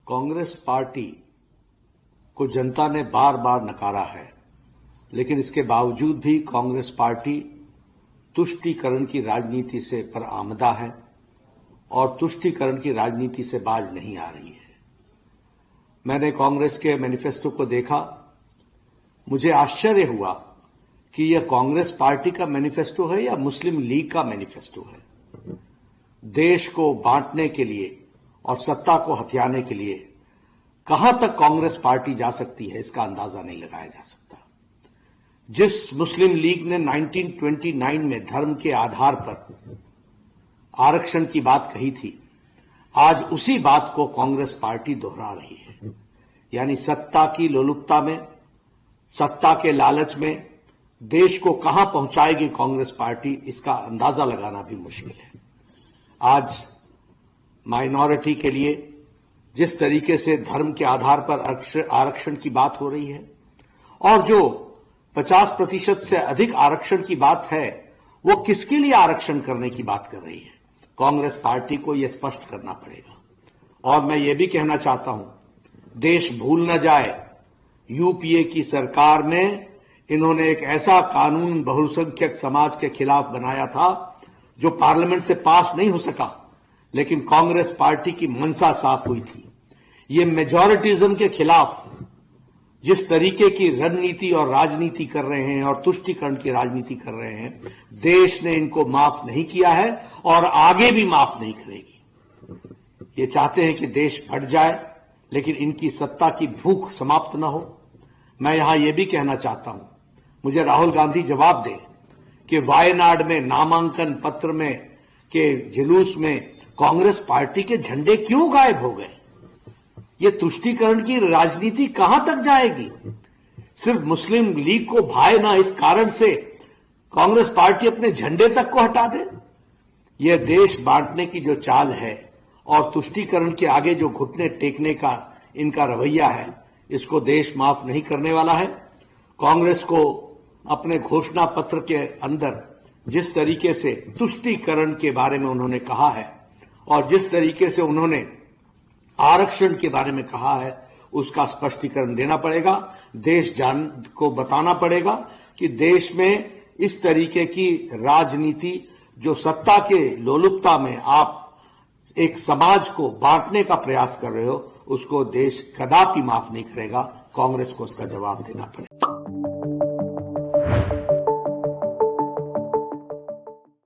Congress party को जनता ने बार बार नकारा है, लेकिन इसके बावजूद भी कांग्रेस पार्टी तुष्टीकरण की राजनीति से बरआमदा है और तुष्टीकरण की राजनीति से बाज नहीं आ रही है। मैंने कांग्रेस के मैनिफेस्टो को देखा, मुझे आश्चर्य हुआ कि यह कांग्रेस पार्टी का मैनिफेस्टो है या मुस्लिम लीग का मैनिफेस्टो है। देश को बांटने के लिए और सत्ता को हथियाने के लिए कहां तक कांग्रेस पार्टी जा सकती है, इसका अंदाजा नहीं लगाया जा सकता। जिस मुस्लिम लीग ने 1929 में धर्म के आधार पर आरक्षण की बात कही थी, आज उसी बात को कांग्रेस पार्टी दोहरा रही है। यानी सत्ता की लोलुपता में, सत्ता के लालच में देश को कहां पहुंचाएगी कांग्रेस पार्टी, इसका अंदाजा लगाना भी मुश्किल है। आज माइनॉरिटी के लिए जिस तरीके से धर्म के आधार पर आरक्षण की बात हो रही है और जो 50% से अधिक आरक्षण की बात है, वो किसके लिए आरक्षण करने की बात कर रही है, कांग्रेस पार्टी को यह स्पष्ट करना पड़ेगा। और मैं ये भी कहना चाहता हूं, देश भूल न जाए, यूपीए की सरकार में इन्होंने एक ऐसा कानून बहुसंख्यक समाज के खिलाफ बनाया था जो पार्लियामेंट से पास नहीं हो सका, लेकिन कांग्रेस पार्टी की मंशा साफ हुई थी। ये मेजॉरिटिज्म के खिलाफ जिस तरीके की रणनीति और राजनीति कर रहे हैं और तुष्टीकरण की राजनीति कर रहे हैं, देश ने इनको माफ नहीं किया है और आगे भी माफ नहीं करेगी। ये चाहते हैं कि देश फट जाए, लेकिन इनकी सत्ता की भूख समाप्त न हो। मैं यहां यह भी कहना चाहता हूं, मुझे राहुल गांधी जवाब दें कि वायनाड में नामांकन पत्र में के जुलूस में कांग्रेस पार्टी के झंडे क्यों गायब हो गए? ये तुष्टीकरण की राजनीति कहां तक जाएगी? सिर्फ मुस्लिम लीग को भाए ना, इस कारण से कांग्रेस पार्टी अपने झंडे तक को हटा दे। यह देश बांटने की जो चाल है और तुष्टीकरण के आगे जो घुटने टेकने का इनका रवैया है, इसको देश माफ नहीं करने वाला है। कांग्रेस को अपने घोषणा पत्र के अंदर जिस तरीके से तुष्टीकरण के बारे में उन्होंने कहा है और जिस तरीके से उन्होंने आरक्षण के बारे में कहा है, उसका स्पष्टीकरण देना पड़ेगा। देश जान को बताना पड़ेगा कि देश में इस तरीके की राजनीति, जो सत्ता के लोलुपता में आप एक समाज को बांटने का प्रयास कर रहे हो, उसको देश कदापि माफ नहीं करेगा। कांग्रेस को उसका जवाब देना पड़ेगा।